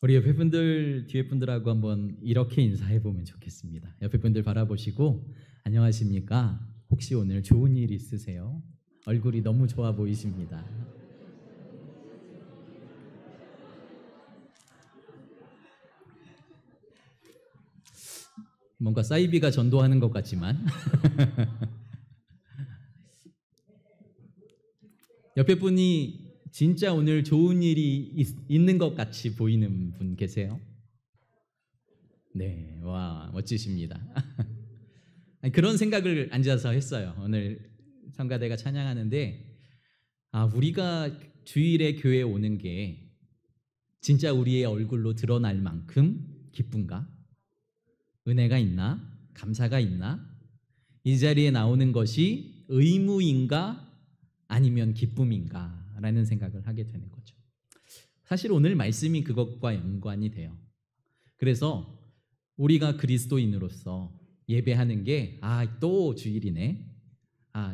우리 옆에 분들, 뒤에 분들하고 한번 이렇게 인사해 보면 좋겠습니다. 옆에 분들 바라보시고 안녕하십니까? 혹시 오늘 좋은 일 있으세요? 얼굴이 너무 좋아 보이십니다. 뭔가 사이비가 전도하는 것 같지만 옆에 분이 진짜 오늘 좋은 일이 있는 것 같이 보이는 분 계세요? 네, 와 멋지십니다. 아니, 그런 생각을 앉아서 했어요. 오늘 성가대가 찬양하는데 우리가 주일에 교회에 오는 게 진짜 우리의 얼굴로 드러날 만큼 기쁜가? 은혜가 있나? 감사가 있나? 이 자리에 나오는 것이 의무인가? 아니면 기쁨인가? 라는 생각을 하게 되는 거죠. 사실 오늘 말씀이 그것과 연관이 돼요. 그래서 우리가 그리스도인으로서 예배하는 게 또 주일이네.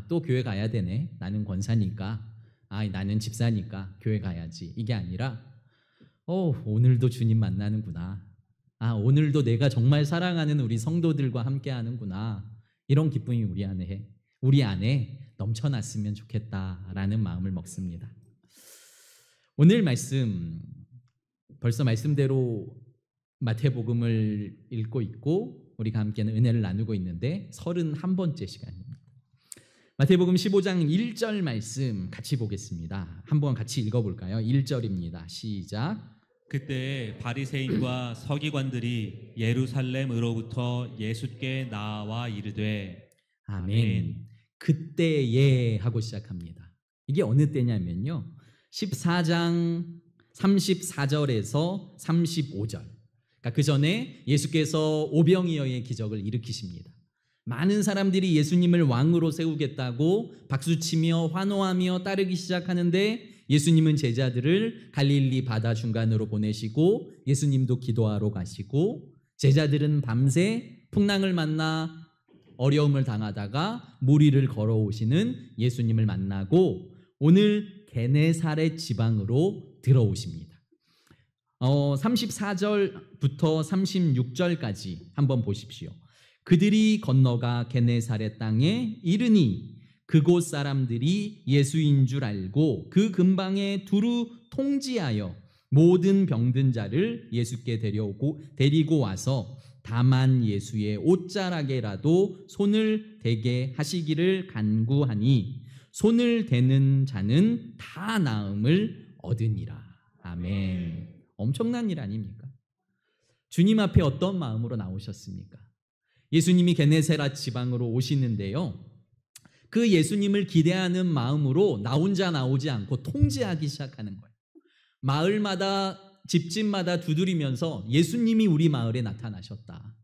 또 교회 가야 되네. 나는 권사니까. 나는 집사니까 교회 가야지. 이게 아니라 오늘도 주님 만나는구나. 오늘도 내가 정말 사랑하는 우리 성도들과 함께 하는구나. 이런 기쁨이 우리 안에 넘쳐났으면 좋겠다라는 마음을 먹습니다. 오늘 말씀 벌써 말씀대로 마태복음을 읽고 있고 우리가 함께는 은혜를 나누고 있는데 31번째 시간입니다. 마태복음 15장 1절 말씀 같이 보겠습니다. 한번 같이 읽어볼까요? 1절입니다. 시작. 그때 바리새인과 서기관들이 예루살렘으로부터 예수께 나와 이르되 아멘. 그때에 하고 시작합니다. 이게 어느 때냐면요. 14장 34절에서 35절. 그러니까 그 전에 예수께서 오병이어의 기적을 일으키십니다. 많은 사람들이 예수님을 왕으로 세우겠다고 박수치며 환호하며 따르기 시작하는데 예수님은 제자들을 갈릴리 바다 중간으로 보내시고 예수님도 기도하러 가시고 제자들은 밤새 풍랑을 만나 어려움을 당하다가 물 위를 걸어오시는 예수님을 만나고 오늘 게네사렛 지방으로 들어오십니다. 34절부터 36절까지 한번 보십시오. 그들이 건너가 게네사렛 땅에 이르니 그곳 사람들이 예수인 줄 알고 그 근방에 두루 통지하여 모든 병든 자를 예수께 데리고 와서 다만 예수의 옷자락에라도 손을 대게 하시기를 간구하니 손을 대는 자는 다 나음을 얻으니라. 아멘. 엄청난 일 아닙니까? 주님 앞에 어떤 마음으로 나오셨습니까? 예수님이 게네사렛 지방으로 오시는데요. 그 예수님을 기대하는 마음으로 나 혼자 나오지 않고 통제하기 시작하는 거예요. 마을마다 집집마다 두드리면서 예수님이 우리 마을에 나타나셨다.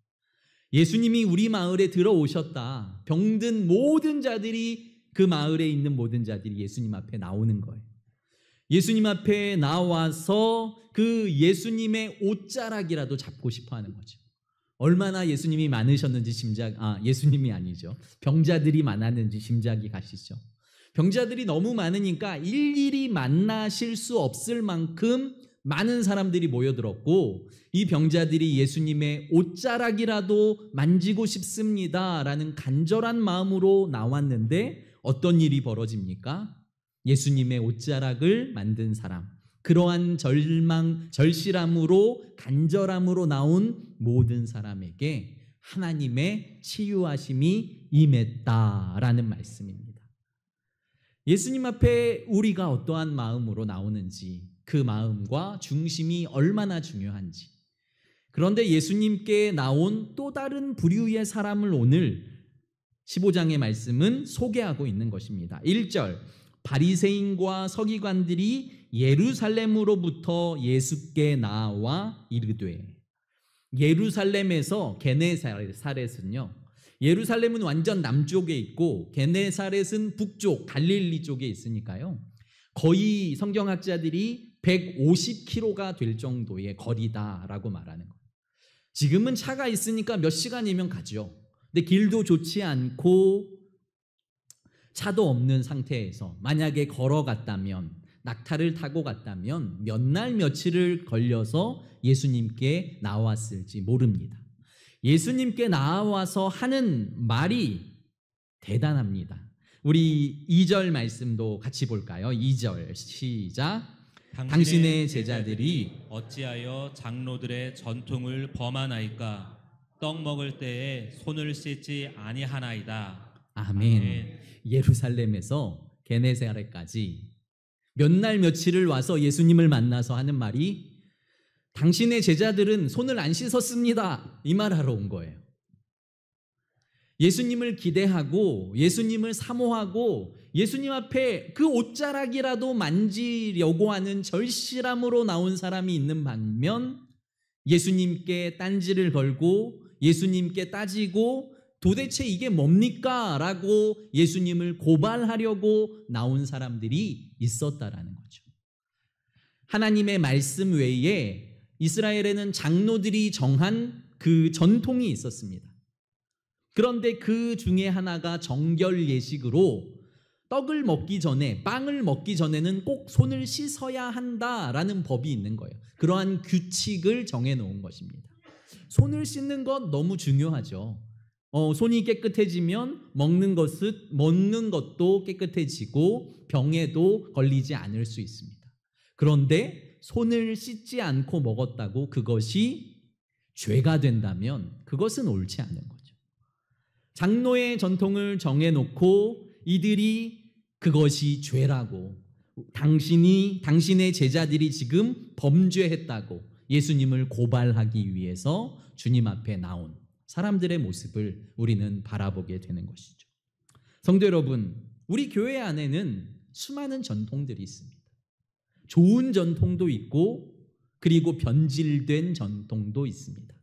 예수님이 우리 마을에 들어오셨다. 병든 모든 자들이 그 마을에 있는 모든 자들이 예수님 앞에 나오는 거예요. 예수님 앞에 나와서 그 예수님의 옷자락이라도 잡고 싶어 하는 거죠. 얼마나 예수님이 많으셨는지 예수님이 아니죠. 병자들이 많았는지 짐작이 가시죠. 병자들이 너무 많으니까 일일이 만나실 수 없을 만큼 많은 사람들이 모여들었고 이 병자들이 예수님의 옷자락이라도 만지고 싶습니다라는 간절한 마음으로 나왔는데 어떤 일이 벌어집니까? 예수님의 옷자락을 만든 사람, 그러한 절실함으로 간절함으로 나온 모든 사람에게 하나님의 치유하심이 임했다라는 말씀입니다. 예수님 앞에 우리가 어떠한 마음으로 나오는지 그 마음과 중심이 얼마나 중요한지. 그런데 예수님께 나온 또 다른 부류의 사람을 오늘 15장의 말씀은 소개하고 있는 것입니다. 1절 바리새인과 서기관들이 예루살렘으로부터 예수께 나와 이르되. 예루살렘에서 게네사렛은요. 예루살렘은 완전 남쪽에 있고 게네사렛은 북쪽 갈릴리 쪽에 있으니까요. 거의 성경학자들이 150km가 될 정도의 거리다라고 말하는 거예요. 지금은 차가 있으니까 몇 시간이면 가죠. 근데 길도 좋지 않고 차도 없는 상태에서 만약에 걸어갔다면 낙타를 타고 갔다면 몇 날 며칠을 걸려서 예수님께 나왔을지 모릅니다. 예수님께 나와서 하는 말이 대단합니다. 우리 2절 말씀도 같이 볼까요? 2절 시작. 당신의 제자들이 어찌하여 장로들의 전통을 범하나이까? 떡 먹을 때에 손을 씻지 아니하나이다. 아멘. 예루살렘에서 게네사렛까지 몇 날 며칠을 와서 예수님을 만나서 하는 말이 당신의 제자들은 손을 안 씻었습니다. 이 말하러 온 거예요. 예수님을 기대하고 예수님을 사모하고 예수님 앞에 그 옷자락이라도 만지려고 하는 절실함으로 나온 사람이 있는 반면 예수님께 딴지를 걸고 예수님께 따지고 도대체 이게 뭡니까? 라고 예수님을 고발하려고 나온 사람들이 있었다라는 거죠. 하나님의 말씀 외에 이스라엘에는 장로들이 정한 그 전통이 있었습니다. 그런데 그 중에 하나가 정결 예식으로 떡을 먹기 전에, 빵을 먹기 전에는 꼭 손을 씻어야 한다라는 법이 있는 거예요. 그러한 규칙을 정해놓은 것입니다. 손을 씻는 것 너무 중요하죠. 손이 깨끗해지면 먹는 것도 깨끗해지고 병에도 걸리지 않을 수 있습니다. 그런데 손을 씻지 않고 먹었다고 그것이 죄가 된다면 그것은 옳지 않은 거죠. 장로의 전통을 정해놓고 이들이 그것이 죄라고 당신의 제자들이 지금 범죄했다고 예수님을 고발하기 위해서 주님 앞에 나온 사람들의 모습을 우리는 바라보게 되는 것이죠. 성도 여러분, 우리 교회 안에는 수많은 전통들이 있습니다. 좋은 전통도 있고 그리고 변질된 전통도 있습니다.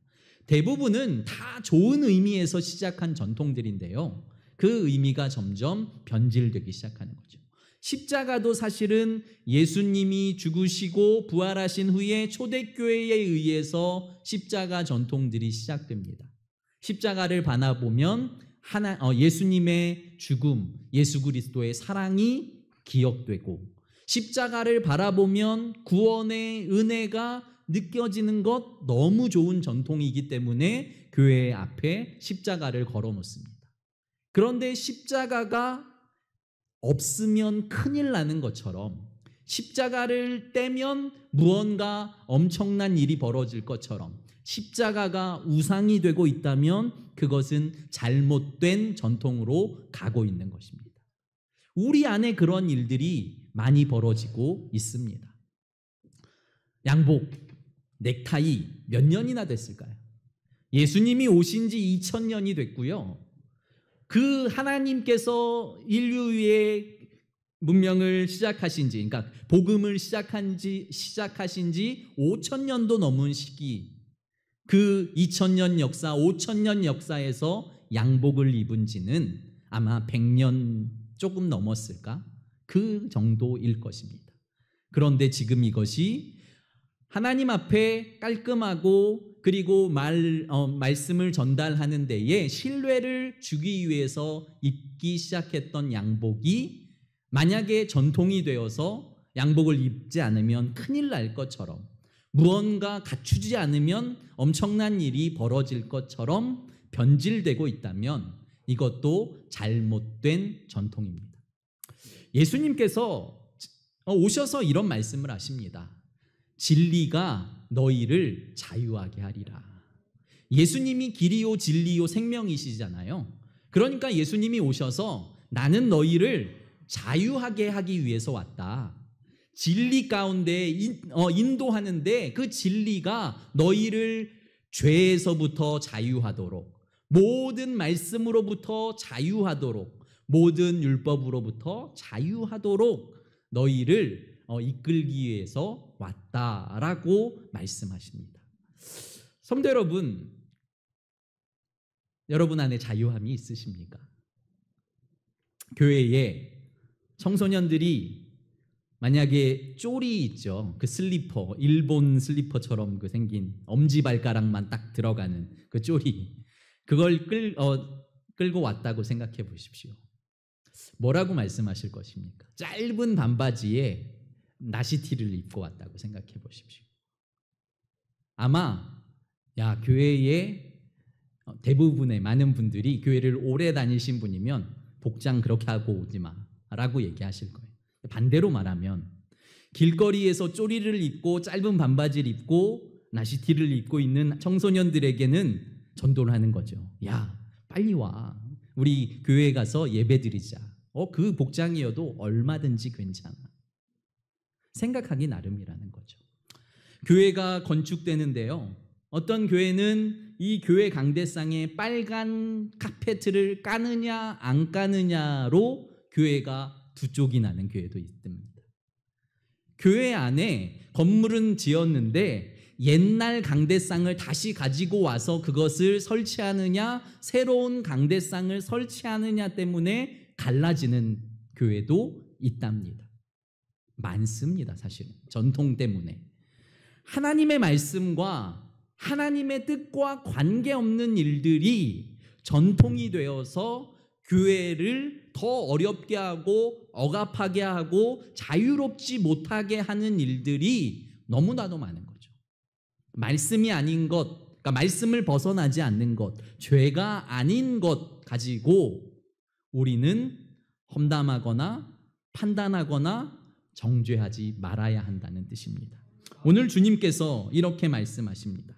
대부분은 다 좋은 의미에서 시작한 전통들인데요. 그 의미가 점점 변질되기 시작하는 거죠. 십자가도 사실은 예수님이 죽으시고 부활하신 후에 초대교회에 의해서 십자가 전통들이 시작됩니다. 십자가를 바라보면 예수님의 죽음, 예수 그리스도의 사랑이 기억되고 십자가를 바라보면 구원의 은혜가 느껴지는 것 너무 좋은 전통이기 때문에 교회 앞에 십자가를 걸어놓습니다. 그런데 십자가가 없으면 큰일 나는 것처럼 십자가를 떼면 무언가 엄청난 일이 벌어질 것처럼 십자가가 우상이 되고 있다면 그것은 잘못된 전통으로 가고 있는 것입니다. 우리 안에 그런 일들이 많이 벌어지고 있습니다. 양복, 넥타이 몇 년이나 됐을까요? 예수님이 오신 지 2000년이 됐고요. 그 하나님께서 인류의 문명을 시작하신 지, 그러니까 복음을 시작하신 지 5000년도 넘은 시기, 그 2000년 역사, 5000년 역사에서 양복을 입은 지는 아마 100년 조금 넘었을까? 그 정도일 것입니다. 그런데 지금 이것이 하나님 앞에 깔끔하고 그리고 말씀을 전달하는 데에 신뢰를 주기 위해서 입기 시작했던 양복이 만약에 전통이 되어서 양복을 입지 않으면 큰일 날 것처럼 무언가 갖추지 않으면 엄청난 일이 벌어질 것처럼 변질되고 있다면 이것도 잘못된 전통입니다. 예수님께서 오셔서 이런 말씀을 하십니다. 진리가 너희를 자유하게 하리라. 예수님이 길이요 진리요 생명이시잖아요. 그러니까 예수님이 오셔서 나는 너희를 자유하게 하기 위해서 왔다. 진리 가운데 인도하는데 그 진리가 너희를 죄에서부터 자유하도록, 모든 말씀으로부터 자유하도록, 모든 율법으로부터 자유하도록 너희를 이끌기 위해서 왔다라고 말씀하십니다. 성도 여러분, 여러분 안에 자유함이 있으십니까? 교회에 청소년들이 만약에 쪼리 있죠. 그 슬리퍼, 일본 슬리퍼처럼 그 생긴 엄지발가락만 딱 들어가는 그 쪼리, 그걸 끌고 왔다고 생각해 보십시오. 뭐라고 말씀하실 것입니까? 짧은 반바지에 나시티를 입고 왔다고 생각해 보십시오. 아마 교회에 대부분의 많은 분들이 교회를 오래 다니신 분이면 복장 그렇게 하고 오지 마라고 얘기하실 거예요. 반대로 말하면 길거리에서 쪼리를 입고 짧은 반바지를 입고 나시티를 입고 있는 청소년들에게는 전도를 하는 거죠. 야, 빨리 와. 우리 교회에 가서 예배드리자. 그 복장이어도 얼마든지 괜찮아. 생각하기 나름이라는 거죠. 교회가 건축되는데요. 어떤 교회는 이 교회 강대상에 빨간 카페트를 까느냐 안 까느냐로 교회가 두 쪽이 나는 교회도 있습니다. 교회 안에 건물은 지었는데 옛날 강대상을 다시 가지고 와서 그것을 설치하느냐 새로운 강대상을 설치하느냐 때문에 갈라지는 교회도 있답니다. 많습니다. 사실은 전통 때문에. 하나님의 말씀과 하나님의 뜻과 관계없는 일들이 전통이 되어서 교회를 더 어렵게 하고 억압하게 하고 자유롭지 못하게 하는 일들이 너무나도 많은 거죠. 말씀이 아닌 것, 그러니까 말씀을 벗어나지 않는 것, 죄가 아닌 것 가지고 우리는 험담하거나 판단하거나 정죄하지 말아야 한다는 뜻입니다. 오늘 주님께서 이렇게 말씀하십니다.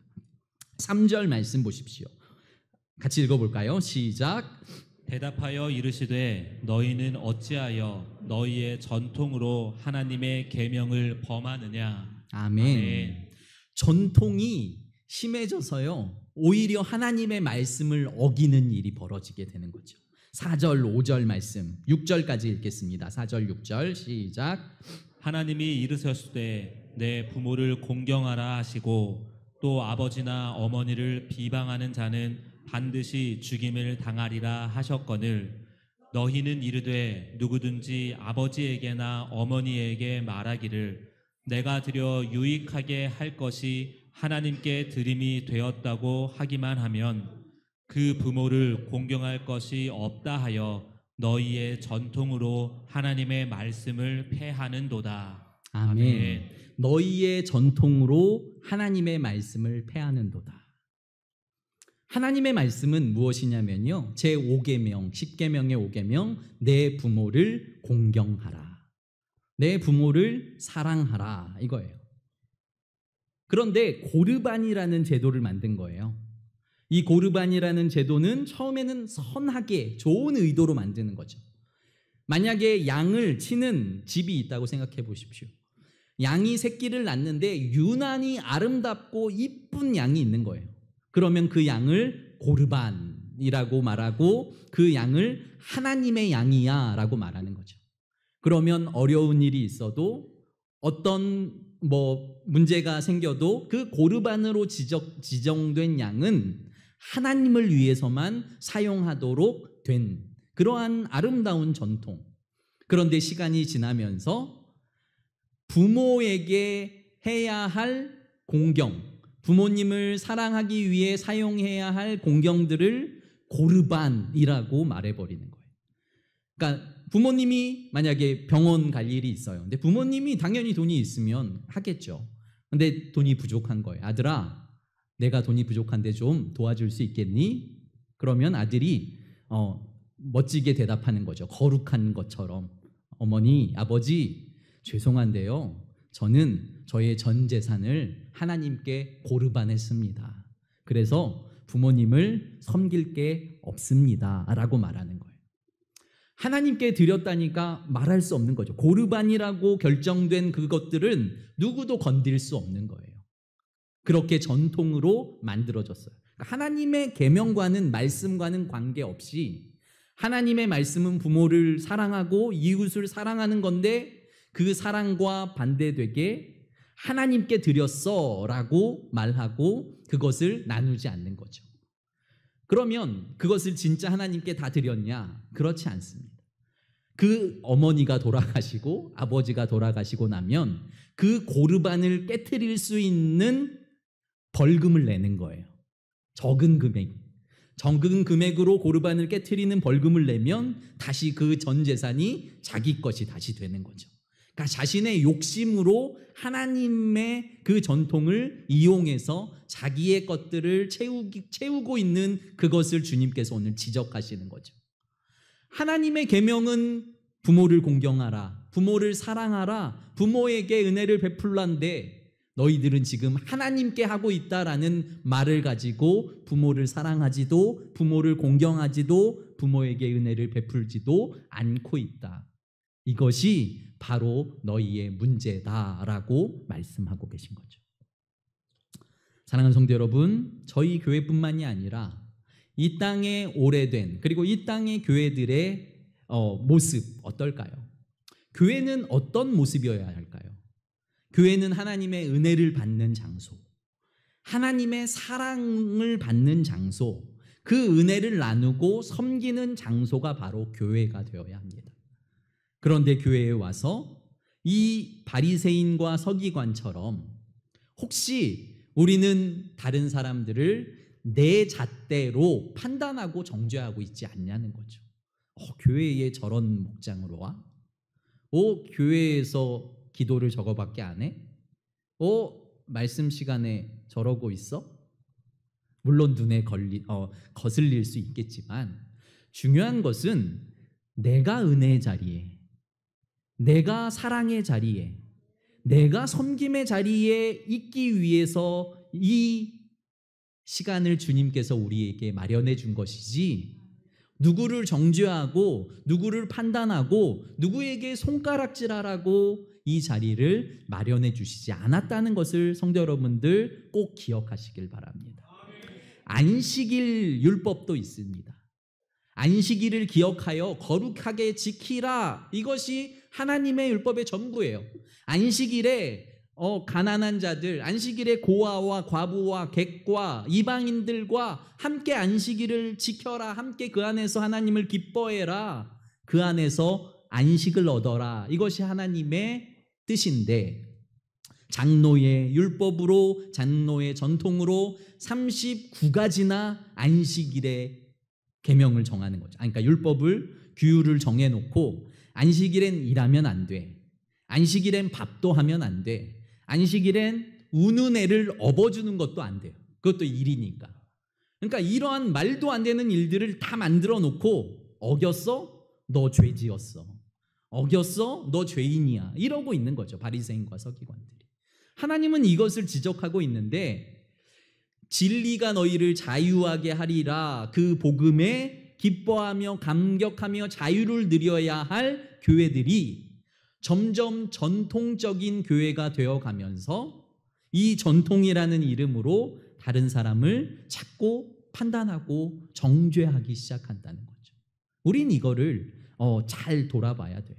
3절 말씀 보십시오. 같이 읽어볼까요? 시작. 대답하여 이르시되 너희는 어찌하여 너희의 전통으로 하나님의 계명을 범하느냐. 아멘. 전통이 심해져서요. 오히려 하나님의 말씀을 어기는 일이 벌어지게 되는 거죠. 4절, 5절 말씀, 6절까지 읽겠습니다. 4절, 6절 시작. 하나님이 이르셨으되 내 부모를 공경하라 하시고 또 아버지나 어머니를 비방하는 자는 반드시 죽임을 당하리라 하셨거늘 너희는 이르되 누구든지 아버지에게나 어머니에게 말하기를 내가 드려 유익하게 할 것이 하나님께 드림이 되었다고 하기만 하면 그 부모를 공경할 것이 없다 하여 너희의 전통으로 하나님의 말씀을 폐하는도다. 아멘. 너희의 전통으로 하나님의 말씀을 폐하는도다. 하나님의 말씀은 무엇이냐면요. 제5계명, 10계명의 5계명, 내 부모를 공경하라. 내 부모를 사랑하라. 이거예요. 그런데 고르반이라는 제도를 만든 거예요. 이 고르반이라는 제도는 처음에는 선하게 좋은 의도로 만드는 거죠. 만약에 양을 치는 집이 있다고 생각해 보십시오. 양이 새끼를 낳는데 유난히 아름답고 이쁜 양이 있는 거예요. 그러면 그 양을 고르반이라고 말하고 그 양을 하나님의 양이야 라고 말하는 거죠. 그러면 어려운 일이 있어도 어떤 문제가 생겨도 그 고르반으로 지정된 양은 하나님을 위해서만 사용하도록 된 그러한 아름다운 전통. 그런데 시간이 지나면서 부모에게 해야 할 공경, 부모님을 사랑하기 위해 사용해야 할 공경들을 고르반이라고 말해버리는 거예요. 그러니까 부모님이 만약에 병원 갈 일이 있어요. 근데 부모님이 당연히 돈이 있으면 하겠죠. 근데 돈이 부족한 거예요. 아들아, 내가 돈이 부족한데 좀 도와줄 수 있겠니? 그러면 아들이 멋지게 대답하는 거죠. 거룩한 것처럼. 어머니, 아버지, 죄송한데요. 저는 저의 전 재산을 하나님께 고르반했습니다. 그래서 부모님을 섬길 게 없습니다. 라고 말하는 거예요. 하나님께 드렸다니까 말할 수 없는 거죠. 고르반이라고 결정된 그것들은 누구도 건들 수 없는 거예요. 그렇게 전통으로 만들어졌어요. 하나님의 계명과는 말씀과는 관계없이 하나님의 말씀은 부모를 사랑하고 이웃을 사랑하는 건데 그 사랑과 반대되게 하나님께 드렸어 라고 말하고 그것을 나누지 않는 거죠. 그러면 그것을 진짜 하나님께 다 드렸냐? 그렇지 않습니다. 그 어머니가 돌아가시고 아버지가 돌아가시고 나면 그 고르반을 깨트릴 수 있는 벌금을 내는 거예요. 적은 금액으로 고르반을 깨트리는 벌금을 내면 다시 그 전 재산이 자기 것이 다시 되는 거죠. 자신의 욕심으로 하나님의 그 전통을 이용해서 자기의 것들을 채우고 있는 그것을 주님께서 오늘 지적하시는 거죠. 하나님의 계명은 부모를 공경하라, 부모를 사랑하라, 부모에게 은혜를 베풀란데 너희들은 지금 하나님께 하고 있다라는 말을 가지고 부모를 사랑하지도 부모를 공경하지도 부모에게 은혜를 베풀지도 않고 있다. 이것이 바로 너희의 문제다라고 말씀하고 계신 거죠. 사랑하는 성도 여러분, 저희 교회뿐만이 아니라 이 땅에 오래된 그리고 이 땅의 교회들의 모습 어떨까요? 교회는 어떤 모습이어야 할까요? 교회는 하나님의 은혜를 받는 장소, 하나님의 사랑을 받는 장소, 그 은혜를 나누고 섬기는 장소가 바로 교회가 되어야 합니다. 그런데 교회에 와서 이 바리새인과 서기관처럼 혹시 우리는 다른 사람들을 내 잣대로 판단하고 정죄하고 있지 않냐는 거죠. 교회에 저런 목장으로 와? 교회에서 기도를 저거밖에 안 해? 말씀 시간에 저러고 있어? 물론 눈에 거슬릴 수 있겠지만 중요한 것은 내가 은혜의 자리에, 내가 사랑의 자리에, 내가 섬김의 자리에 있기 위해서 이 시간을 주님께서 우리에게 마련해 준 것이지, 누구를 정죄하고 누구를 판단하고 누구에게 손가락질하라고 이 자리를 마련해 주시지 않았다는 것을 성도 여러분들 꼭 기억하시길 바랍니다. 안식일 율법도 있습니다. 안식일을 기억하여 거룩하게 지키라. 이것이 하나님의 율법의 전부예요. 안식일에 가난한 자들, 안식일에 고아와 과부와 객과 이방인들과 함께 안식일을 지켜라. 함께 그 안에서 하나님을 기뻐해라. 그 안에서 안식을 얻어라. 이것이 하나님의 뜻인데 장로의 율법으로, 장로의 전통으로 39가지나 안식일의 계명을 정하는 거죠. 그러니까 율법을, 규율을 정해놓고 안식일엔 일하면 안 돼, 안식일엔 밥도 하면 안 돼, 안식일엔 우는 애를 업어주는 것도 안 돼요. 그것도 일이니까. 그러니까 이러한 말도 안 되는 일들을 다 만들어 놓고 어겼어? 너 죄 지었어. 어겼어? 너 죄인이야. 이러고 있는 거죠. 바리새인과 서기관들이. 하나님은 이것을 지적하고 있는데 진리가 너희를 자유하게 하리라. 그 복음에 기뻐하며 감격하며 자유를 누려야 할 교회들이 점점 전통적인 교회가 되어가면서 이 전통이라는 이름으로 다른 사람을 찾고 판단하고 정죄하기 시작한다는 거죠. 우린 이거를 잘 돌아봐야 돼요.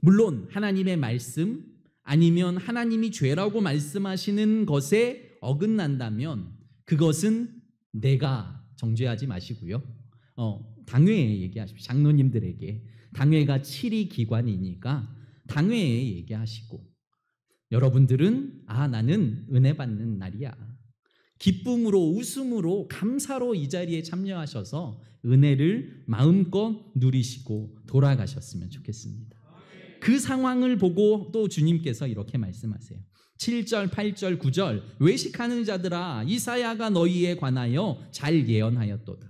물론 하나님의 말씀 아니면 하나님이 죄라고 말씀하시는 것에 어긋난다면 그것은 내가 정죄하지 마시고요. 당회에 얘기하십시오. 장로님들에게. 당회가 7위 기관이니까 당회에 얘기하시고, 여러분들은 나는 은혜 받는 날이야. 기쁨으로, 웃음으로, 감사로 이 자리에 참여하셔서 은혜를 마음껏 누리시고 돌아가셨으면 좋겠습니다. 그 상황을 보고 또 주님께서 이렇게 말씀하세요. 7절, 8절, 9절 외식하는 자들아, 이사야가 너희에 관하여 잘 예언하였도다.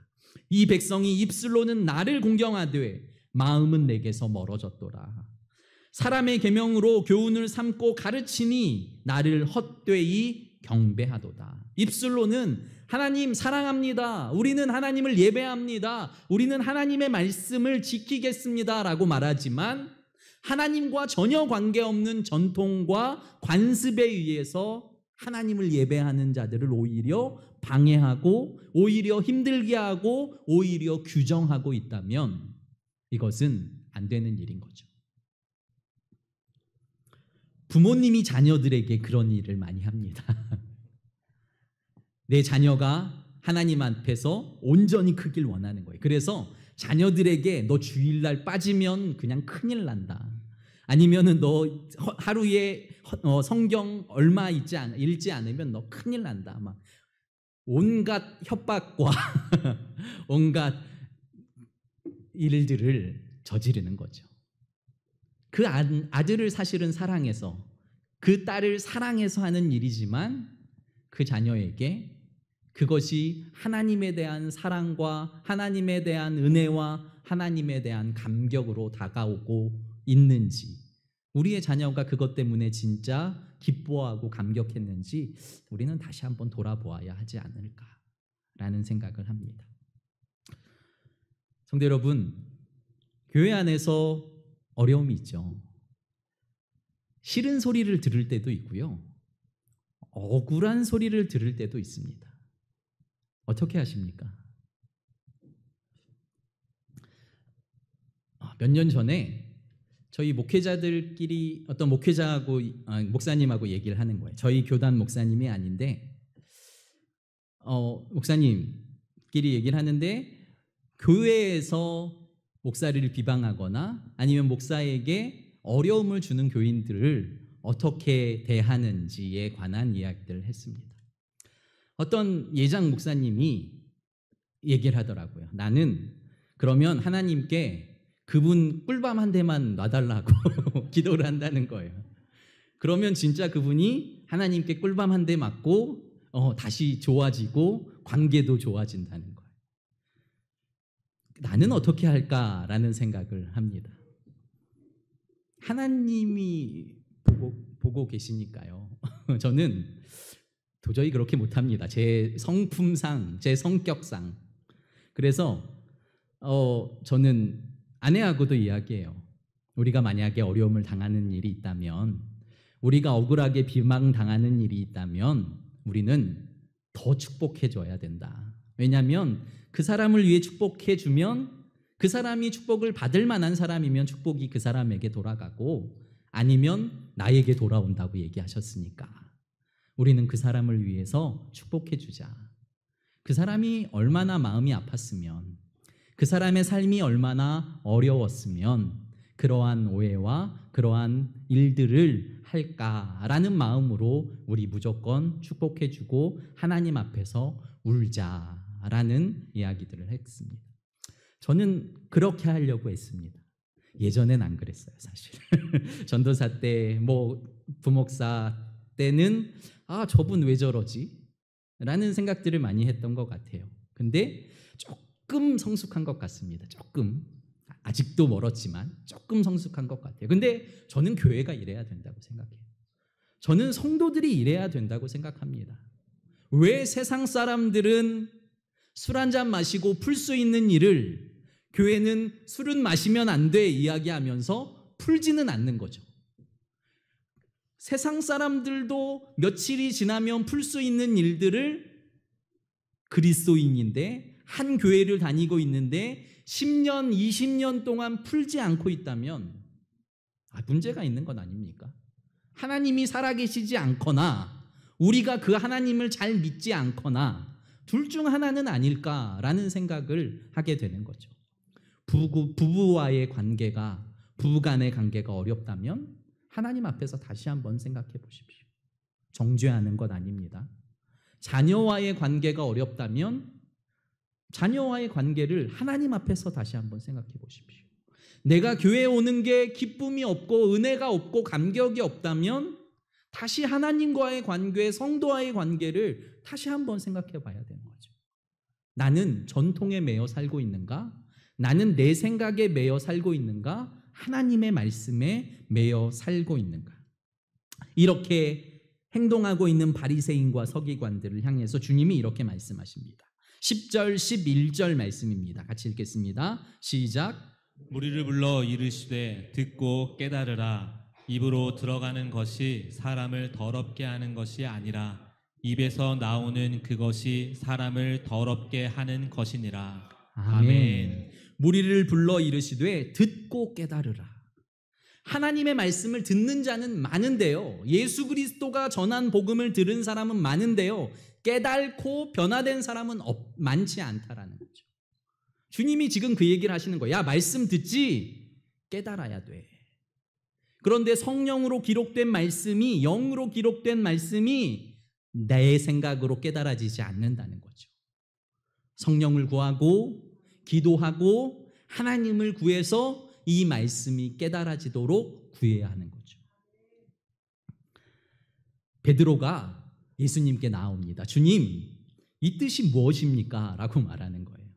이 백성이 입술로는 나를 공경하되 마음은 내게서 멀어졌도다. 사람의 계명으로 교훈을 삼고 가르치니 나를 헛되이 경배하도다. 입술로는 하나님 사랑합니다, 우리는 하나님을 예배합니다, 우리는 하나님의 말씀을 지키겠습니다 라고 말하지만 하나님과 전혀 관계없는 전통과 관습에 의해서 하나님을 예배하는 자들을 오히려 방해하고 오히려 힘들게 하고 오히려 규정하고 있다면 이것은 안 되는 일인 거죠. 부모님이 자녀들에게 그런 일을 많이 합니다. 내 자녀가 하나님 앞에서 온전히 크길 원하는 거예요. 그래서 자녀들에게 너 주일날 빠지면 그냥 큰일 난다. 아니면은 너 하루에 성경 얼마 읽지 않으면 너 큰일 난다. 막 온갖 협박과 온갖 일들을 저지르는 거죠. 그 아들을 사실은 사랑해서, 그 딸을 사랑해서 하는 일이지만 그 자녀에게 그것이 하나님에 대한 사랑과 하나님에 대한 은혜와 하나님에 대한 감격으로 다가오고 있는지, 우리의 자녀가 그것 때문에 진짜 기뻐하고 감격했는지 우리는 다시 한번 돌아보아야 하지 않을까라는 생각을 합니다. 성도 여러분, 교회 안에서 어려움이 있죠. 싫은 소리를 들을 때도 있고요, 억울한 소리를 들을 때도 있습니다. 어떻게 하십니까? 몇 년 전에 저희 목회자들끼리 어떤 목사님하고 얘기를 하는 거예요. 저희 교단 목사님이 아닌데 목사님끼리 얘기를 하는데, 교회에서 목사를 비방하거나 아니면 목사에게 어려움을 주는 교인들을 어떻게 대하는지에 관한 이야기들을 했습니다. 어떤 예장 목사님이 얘기를 하더라고요. 나는 그러면 하나님께 그분 꿀밤 한 대만 놔달라고 기도를 한다는 거예요. 그러면 진짜 그분이 하나님께 꿀밤 한 대 맞고 다시 좋아지고 관계도 좋아진다는 거예요. 나는 어떻게 할까라는 생각을 합니다. 하나님이 보고 계시니까요. 저는 도저히 그렇게 못합니다. 제 성품상, 제 성격상. 그래서 저는 아내하고도 이야기해요. 우리가 만약에 어려움을 당하는 일이 있다면, 우리가 억울하게 비방당하는 일이 있다면 우리는 더 축복해줘야 된다. 왜냐하면 그 사람을 위해 축복해주면 그 사람이 축복을 받을 만한 사람이면 축복이 그 사람에게 돌아가고, 아니면 나에게 돌아온다고 얘기하셨으니까 우리는 그 사람을 위해서 축복해주자. 그 사람이 얼마나 마음이 아팠으면, 그 사람의 삶이 얼마나 어려웠으면 그러한 오해와 그러한 일들을 할까라는 마음으로 우리 무조건 축복해주고 하나님 앞에서 울자라는 이야기들을 했습니다. 저는 그렇게 하려고 했습니다. 예전엔 안 그랬어요, 사실. 전도사 때, 부목사 때는 저분 왜 저러지? 라는 생각들을 많이 했던 것 같아요. 근데 조금 성숙한 것 같습니다. 조금. 아직도 멀었지만 조금 성숙한 것 같아요. 근데 저는 교회가 이래야 된다고 생각해요. 저는 성도들이 이래야 된다고 생각합니다. 왜 세상 사람들은 술 한잔 마시고 풀 수 있는 일을 교회는 술은 마시면 안 돼 이야기하면서 풀지는 않는 거죠. 세상 사람들도 며칠이 지나면 풀 수 있는 일들을 그리스도인인데, 한 교회를 다니고 있는데 10년, 20년 동안 풀지 않고 있다면 문제가 있는 건 아닙니까? 하나님이 살아계시지 않거나 우리가 그 하나님을 잘 믿지 않거나 둘 중 하나는 아닐까라는 생각을 하게 되는 거죠. 부부와의 관계가, 부부 간의 관계가 어렵다면 하나님 앞에서 다시 한번 생각해 보십시오. 정죄하는 것 아닙니다. 자녀와의 관계가 어렵다면 자녀와의 관계를 하나님 앞에서 다시 한번 생각해 보십시오. 내가 교회에 오는 게 기쁨이 없고 은혜가 없고 감격이 없다면 다시 하나님과의 관계, 성도와의 관계를 다시 한번 생각해 봐야 되는 거죠. 나는 전통에 매여 살고 있는가? 나는 내 생각에 매여 살고 있는가? 하나님의 말씀에 매여 살고 있는가? 이렇게 행동하고 있는 바리새인과 서기관들을 향해서 주님이 이렇게 말씀하십니다. 10절, 11절 말씀입니다. 같이 읽겠습니다. 시작. 무리를 불러 이르시되 듣고 깨달으라. 입으로 들어가는 것이 사람을 더럽게 하는 것이 아니라 입에서 나오는 그것이 사람을 더럽게 하는 것이니라. 아멘. 무리를 불러 이르시되 듣고 깨달으라. 하나님의 말씀을 듣는 자는 많은데요, 예수 그리스도가 전한 복음을 들은 사람은 많은데요, 깨달고 변화된 사람은 많지 않다라는 거죠. 주님이 지금 그 얘기를 하시는 거예요. 야, 말씀 듣지? 깨달아야 돼. 그런데 성령으로 기록된 말씀이, 영으로 기록된 말씀이 내 생각으로 깨달아지지 않는다는 거죠. 성령을 구하고 기도하고 하나님을 구해서 이 말씀이 깨달아지도록 구해야 하는 거죠. 베드로가 예수님께 나옵니다. 주님, 이 뜻이 무엇입니까? 라고 말하는 거예요.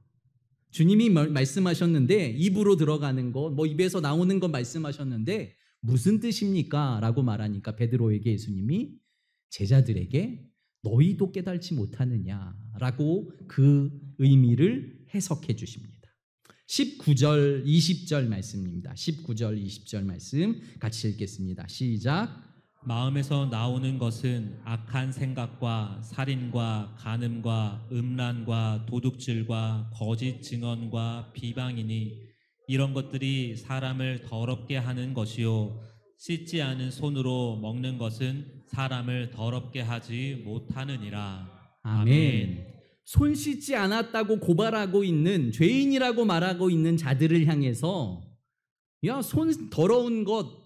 주님이 말씀하셨는데 입으로 들어가는 것, 입에서 나오는 것 말씀하셨는데 무슨 뜻입니까? 라고 말하니까 베드로에게 예수님이 제자들에게 너희도 깨달지 못하느냐? 라고 그 의미를 해석해 주십니다. 19절, 20절 말씀입니다. 19절, 20절 말씀 같이 읽겠습니다. 시작. 마음에서 나오는 것은 악한 생각과 살인과 간음과 음란과 도둑질과 거짓 증언과 비방이니 이런 것들이 사람을 더럽게 하는 것이요 씻지 않은 손으로 먹는 것은 사람을 더럽게 하지 못하느니라. 아멘. 손 씻지 않았다고 고발하고 있는, 죄인이라고 말하고 있는 자들을 향해서 야, 손 더러운 것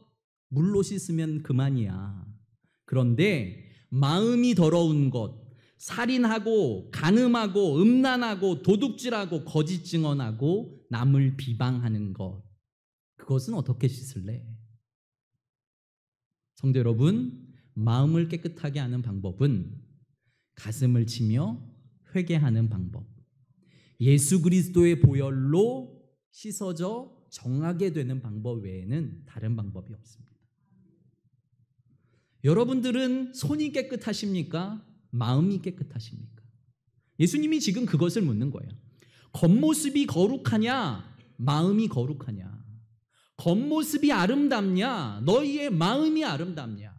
물로 씻으면 그만이야. 그런데 마음이 더러운 것, 살인하고 간음하고 음란하고 도둑질하고 거짓 증언하고 남을 비방하는 것, 그것은 어떻게 씻을래? 성도 여러분, 마음을 깨끗하게 하는 방법은 가슴을 치며 회개하는 방법, 예수 그리스도의 보혈로 씻어져 정하게 되는 방법 외에는 다른 방법이 없습니다. 여러분들은 손이 깨끗하십니까? 마음이 깨끗하십니까? 예수님이 지금 그것을 묻는 거예요. 겉모습이 거룩하냐? 마음이 거룩하냐? 겉모습이 아름답냐? 너희의 마음이 아름답냐?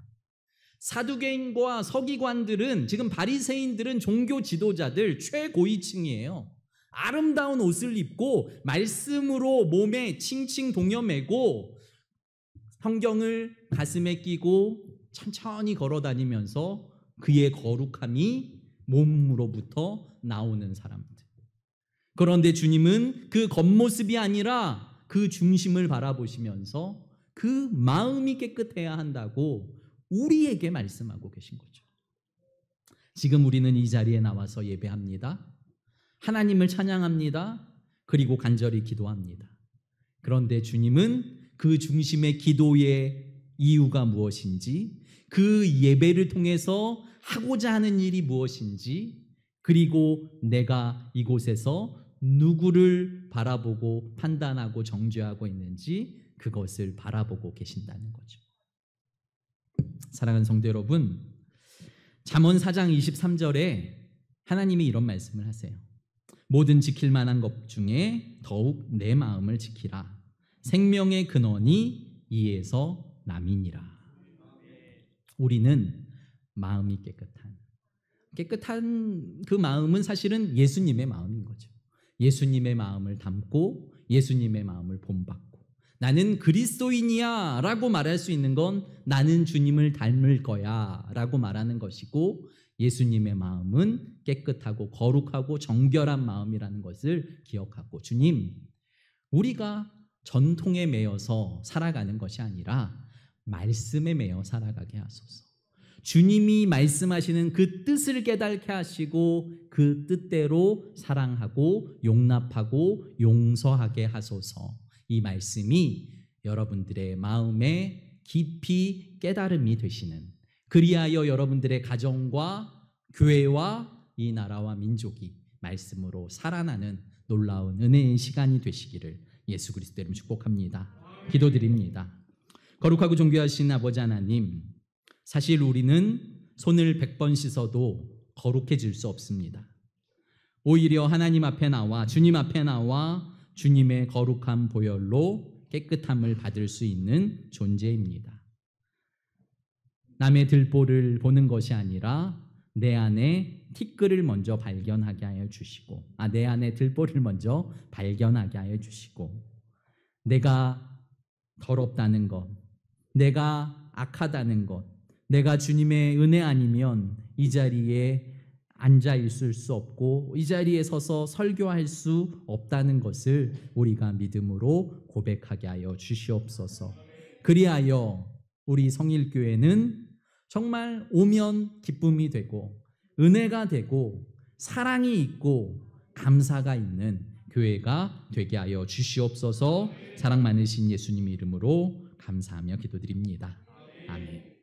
사두개인과 서기관들은, 지금 바리새인들은 종교 지도자들 최고위층이에요. 아름다운 옷을 입고 말씀으로 몸에 칭칭 동여매고 성경을 가슴에 끼고 천천히 걸어다니면서 그의 거룩함이 몸으로부터 나오는 사람들. 그런데 주님은 그 겉모습이 아니라 그 중심을 바라보시면서 그 마음이 깨끗해야 한다고 우리에게 말씀하고 계신 거죠. 지금 우리는 이 자리에 나와서 예배합니다. 하나님을 찬양합니다. 그리고 간절히 기도합니다. 그런데 주님은 그 중심의 기도의 이유가 무엇인지, 그 예배를 통해서 하고자 하는 일이 무엇인지, 그리고 내가 이곳에서 누구를 바라보고 판단하고 정죄하고 있는지 그것을 바라보고 계신다는 거죠. 사랑하는 성도 여러분, 잠언 4장 23절에 하나님이 이런 말씀을 하세요. 모든 지킬 만한 것 중에 더욱 내 마음을 지키라. 생명의 근원이 이에서 남이니라. 우리는 마음이 깨끗한 그 마음은 사실은 예수님의 마음인 거죠. 예수님의 마음을 담고 예수님의 마음을 본받고, 나는 그리스도인이야 라고 말할 수 있는 건 나는 주님을 닮을 거야 라고 말하는 것이고, 예수님의 마음은 깨끗하고 거룩하고 정결한 마음이라는 것을 기억하고, 주님, 우리가 전통에 매여서 살아가는 것이 아니라 말씀에 매여 살아가게 하소서. 주님이 말씀하시는 그 뜻을 깨닫게 하시고 그 뜻대로 사랑하고 용납하고 용서하게 하소서. 이 말씀이 여러분들의 마음에 깊이 깨달음이 되시는, 그리하여 여러분들의 가정과 교회와 이 나라와 민족이 말씀으로 살아나는 놀라운 은혜의 시간이 되시기를 예수 그리스도 이름으로 축복합니다. 기도드립니다. 거룩하고 존귀하신 아버지 하나님, 사실 우리는 손을 100번 씻어도 거룩해질 수 없습니다. 오히려 하나님 앞에 나와 주님 앞에 나와 주님의 거룩한 보혈로 깨끗함을 받을 수 있는 존재입니다. 남의 들보를 보는 것이 아니라 내 안에 티끌을 먼저 발견하게 하여 주시고, 내 안에 들보를 먼저 발견하게 하여 주시고, 내가 더럽다는 것, 내가 악하다는 것, 내가 주님의 은혜 아니면 이 자리에 앉아 있을 수 없고 이 자리에 서서 설교할 수 없다는 것을 우리가 믿음으로 고백하게 하여 주시옵소서. 그리하여 우리 성일교회는 정말 오면 기쁨이 되고 은혜가 되고 사랑이 있고 감사가 있는 교회가 되게 하여 주시옵소서. 사랑 많으신 예수님 이름으로 감사하며 기도드립니다. 아멘.